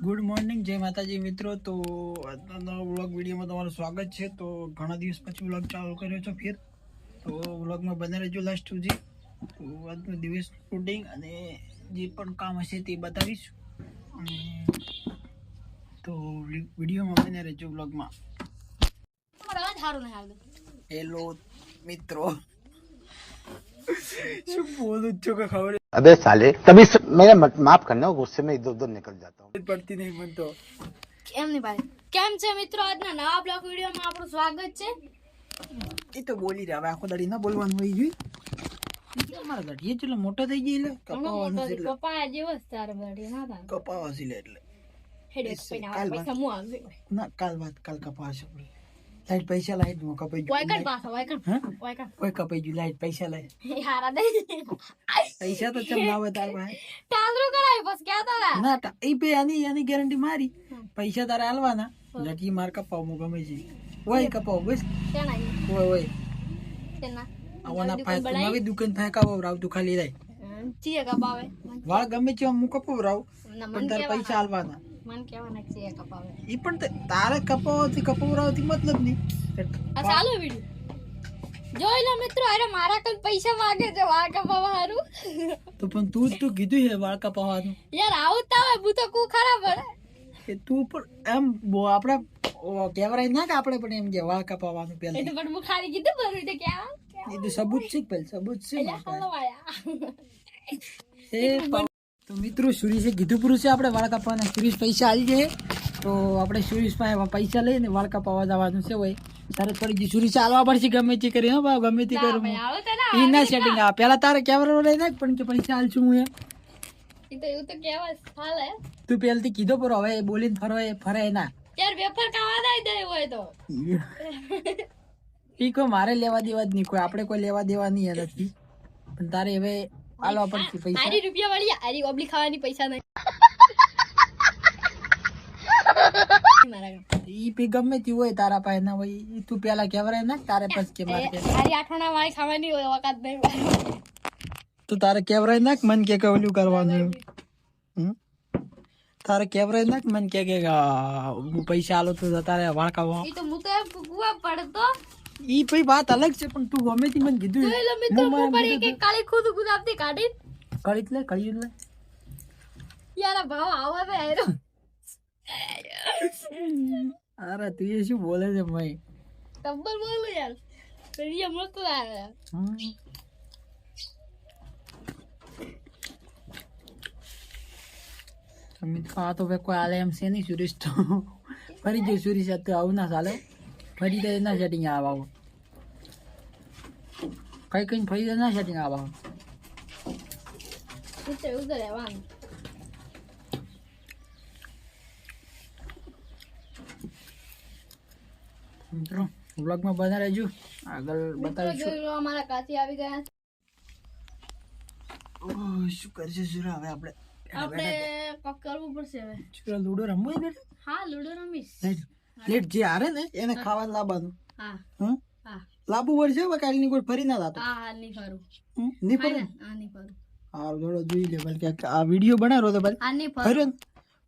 Good morning, જય માતાજી મિત્રો. તો આજના વ્લોગ વિડીયોમાં તમારું સ્વાગત છે. તો ઘણા દિવસ પછી વ્લોગ ચાલુ કર્યો છે ફેર. તો વ્લોગમાં બને રહેજો લાસ્ટ સુધી. તો આજનો દિવસ રૂટિંગ અને જે પણ કામ હશે તે બતાવીશ. અને તો વિડીયોમાં બને રહેજો વ્લોગમાં. હેલો મિત્રો, શું બોલું છો કે ખબર अबे साले तभी मेरा माफ करना गुस्से में इधर उधर निकल जाता हूँ પડતી નહીં મને તો. કેમ નહીં ભાઈ, કેમ છે મિત્રો? આજના નવા બ્લોગ વિડીયોમાં આપણું સ્વાગત છે. એ તો બોલી રહ્યા, હવે આખો દાડી ના બોલવાનું હોય જોઈ. મારા ગાડી એટલો મોટો થઈ ગઈ એટલે કપાવાનું છે, એટલે પપ્પા જેવો જ તારે બળી ના થાય. કપાવા છે એટલે હેડે કાલ પૈસા મુ આવશે. ના કાલ કપાવશે આપણે. લાઈટ પૈસા લાઈટ માં કપાઈ વાય કર ગયું. પાછો વાય કર હા? વાય કર કોઈ કપાઈ ગયું, લાઈટ પૈસા લાય. હારા દે પૈસા તો ચમ લાવે તાર પાસે. ટાંગરું કરાય બસ કહેતા હતા. ના એ પે આની ગેરંટી મારી. પૈસા તારે આલવાના, લટકી માર કપાવ મુ ગમે છે ઓય કપાવ બસ. કેના ઓય કેના આવવાના પાસે નવી દુકાન થાય કપાવ રાવ તું ખાલી રાય. ચીએ કપાવે વાળ ગમે છે હું કપાવ રાવ, ના પણ મન તારે કેવા પૈસા આલવાના. મન કેવાના ચીએ કપાવે. ઈ પણ તારે કપાવવાથી કપાવરાવથી મતલબ નહીં. આ ચાલુ વિડિયો જોઈ લો મિત્રો. અરે મારા કઈ પૈસા માંગે છે વાળ કપાવવા હારું. તો પણ તું કીધું છે વાળ કપાવવાનું. યાર આવતા હોય બુ તો કુ ખરાબ પડે. કે તું પણ એમ આપણે કહેવાય ના કે આપણે પણ એમ કે વાળ કપાવવાનું પહેલા. એટલે પણ હું ખાલી કીધું બરું એટલે કે એ તો સબૂત છે પહેલા, સબૂત છે એટલે મારા હાલો પાસે. આયા તો મિત્રો સુરેશે કીધું પૂરું છે આપણે વાળ કપાવવાના. સુરેશ પૈસા આવી જાય તો આપણે સુરેશ પાસે પૈસા લઈને વાળ કપાવવા જવાનું છે. હોય તારે થોડી જી સુરેશ ચાલવા પડશે ગમે તે કરી. હા બા ગમે તે કરું ભાઈ આવો તો ના એ ના સેટિંગ આ પહેલા તારે કેમેરા લઈ નાખ, પણ કે પૈસા આલશું હું એમ. એ તો એવું તો કેવા હાલે. તું પહેલથી કીધો પર હવે બોલીને ફરે ના. યાર વેફર ખાવા દઈ દે હોય તો ઈ કોઈ મારે લેવા દેવા જ નહીં, કોઈ આપણે કોઈ લેવા દેવા નહીં એનાથી. પણ તારે હવે આલવા પડશે પૈસા. આરી રૂપિયા વાળી આરી ઓબલી ખાવાની પૈસા નહીં મારા ગામ. ઈ પી ગમે તે હોય તારા પાસે ના હોય ઈ તું પેલા કેવરાય ના તારે પછી કે મારે કે આરી આઠણા વાળી ખાવાની હોય વખત નહીં. તું તારે કેવરાય ના મન કે ઓલું કરવાનું. તારે કેવરાય ના મન કે હું પૈસા આલો તો તારે વાળકાવા. એ તો હું તો એમ કુવા પડતો ઈ પછી વાત અલગ છે, પણ તું ગમે તે મને કીધું જોઈ લો મિત્રો. હું પડી કે કાળી ખુદ ગુલાબથી કાઢી કરી લે. યાર આ ભાવ આવા બે આયરો. અરે તું એ શું બોલે છે ભાઈ? તબ્બલ બોલું યાર. પેલી મસ્ત લાગે. મિત્રો આ તો ભાઈ કોઈ આલે એમ છે નહીં. સુરેશ તો ફરી ગયો. સુરેશ તો આવું ના ચાલે. ફરી તો ના સેટિંગ આવા કઈ ફરી તો ના સેટિંગ આવા. એવું તો રહેવાનું. મિત્રો વ્લોગમાં બના રહેજો, આગળ બતાવીશું. જોઈ લો અમારા કાથી આવી ગયા છે. શું કરશે સુરા હવે આપણે કોક કરવું પડશે હવે. સુરા લૂડો રમવું બેટા. હા લુડો રમીશ. લેટ જે હારે ને એને ખાવાનું લાવવાનું. હા હા લાવવું પડશે હવે કાલની કોઈ ફરી ના લાતો. હા નહીં ફરું. નહીં ફરે. હા નહીં ફરું. હા થોડો જોઈ લે ભલે કે આ વિડીયો બનાવો તો ભલે હા નહીં ફરું.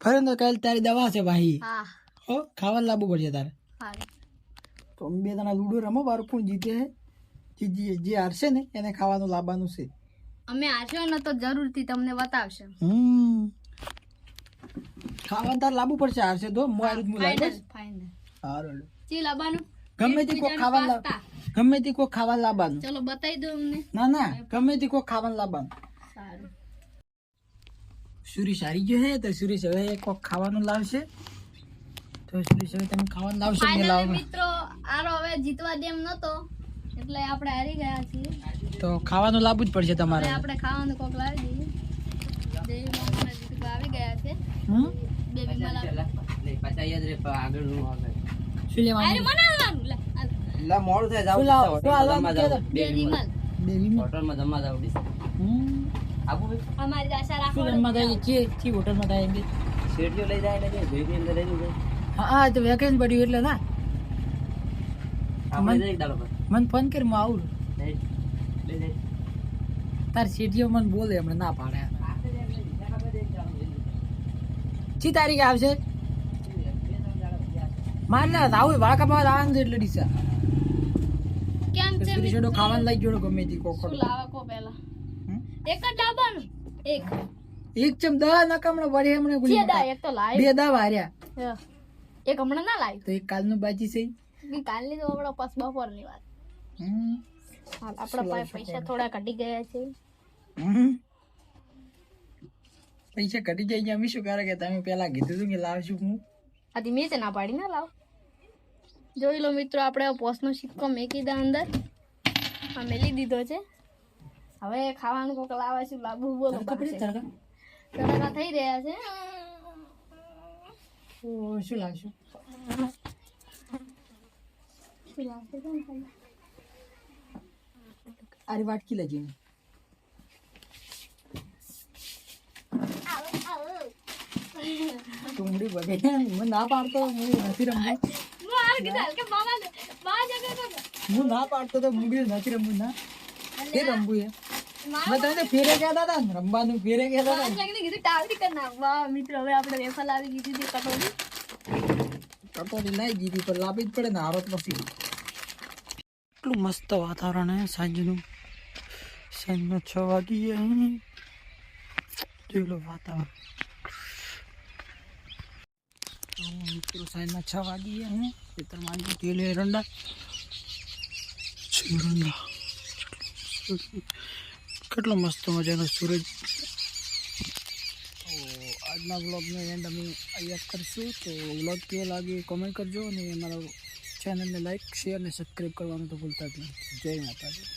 ફર્યો તો કાલ તારી દવા છે ભાઈ. હા હો ખાવાનું લાવવું પડશે તારે. હા તો અમે બે જણા લૂડો રમો, બાર કોણ જીતે છે જે હારશે ને એને ખાવાનું લાવવાનું છે. અમે આશો ને તો જરૂરથી તમને બતાવશે. ખાવાનું તારે લાવવું પડશે. હારશે તો મોબાઈલ જ મુલાય બસ. ફાઇનલ હારું ચી લાવવાનું ગમે તે કોઈ ખાવાનું ગમે તે કોઈ ખાવાનું લાવવાનું. ચલો બતાવી દો અમને. ના ગમે તે કોઈ ખાવાનું લાવવાનું. સારું. સુરેશ હારી ગયો હે તો સુરેશ હવે કોક ખાવાનું લાવશે. તો સુરેશ હવે તમે ખાવાનું લાવશો કે ફાઇનલી લાવવાનું? મિત્રો આરો હવે જીતવા દેમ નતો એટલે આપણે હારી ગયા છીએ. તો ખાવાનું લાવવું જ પડશે તમારે. હવે આપણે ખાવાનું કોક લાવી દઈએ. દેવી મામા જીતવા આવી ગયા છે. બેબી મલા શું લેવાનું? અરે બનાવવાનું લે લા મોડું થાય શું લાવો? શું હાલવાનું કે તો? બેબી મલ દેવીમાં? હોટલમાં જમવા જાવ ડીશ આબુ ભાઈ અમારી આશા શું રાખો. જમવા થાય? ચી હોટલમાં થાય એમ કે? શેઠિયો લઈ જાય એટલે ભેગી અંદર લઈ જાય હા તો વેકેન્સી પડ્યું એટલે ના આપણે જઈ ડાલો પર મને ફોન કરી હું આવું. લઈ જાય તાર શેઠીઓ મને બોલે હમણાં ના પાડે. છી તારીખે આવશે માર ના આવું વાળ કાપવા આવવાનું છે એટલે ડીસા કેમ છે સુરી છોડો ખાવાનું લઈ જોડો ગમે તે શું કોકડ લાવે કો પહેલા એક જ ડાબાનું એક એક ચમ દા નકામણા વડે હમણે છે ગુલી દા એક તો લાવી બે દા વાર્યા એક હમણાં ના લાવી તો એક કાલનું બાજી છે કાલની તો આપણા પાસ બપોરની વાત હમ હાલ આપણા પાસે પૈસા થોડા ઘટી ગયા છે હમ. પૈસા ઘટી જાય છે અમે શું કરે કે તમે પેલા કીધું હતું કે લાવશું હું આથી મેં છે ના પાડી ના લાવ જોઈ લો મિત્રો આપણે પોસનો સિક્કો મેકી દા અંદર આ મેલી દીધો છે હવે ખાવાનું કોક લાવે છે લાબુ બોલો તડકા થઈ રહ્યા છે તો શું લાવશું શું લાવશે કોણ ખાય? આરી વાટકી લેજે ટુંગળી બગે હું ના પાડતો મૂડી નથી રમવું હું આ કીધા કે મામા જગે તો હું ના પાડતો તો મૂડી નથી રમવું ના કે રમવું એ મામા મેં તને ફેરે કહેતા હતા ને રમવાનું ફેરે કહેતા હતા જગે કીધું ટાવરી કર નાખ વાહ મિત્રો હવે આપણે રેફલ આવી ગઈ હતી કટોરી કટોરી લાવી દીધી પણ લાવવી જ પડે ને હારત નથી એટલું મસ્ત વાતાવરણ હે સાંજનું સાંજના 6 વાગી ગયા જોઈ લો વાતાવરણ મિત્રો સાંજના 6 વાગી ગયા હે ખેતરમાં આવી તેલ એરંડા એરંડા કેટલો મસ્ત મજાનો સૂરજ તો આજના વ્લોગનો એન્ડ અમે અહીંયા કરશું તો વ્લોગ કેવો લાગે કોમેન્ટ કરજો અને અમારા ચેનલને લાઈક શેર અને સબસ્ક્રાઈબ કરવાનું તો ભૂલતા જ નહીં જય માતાજી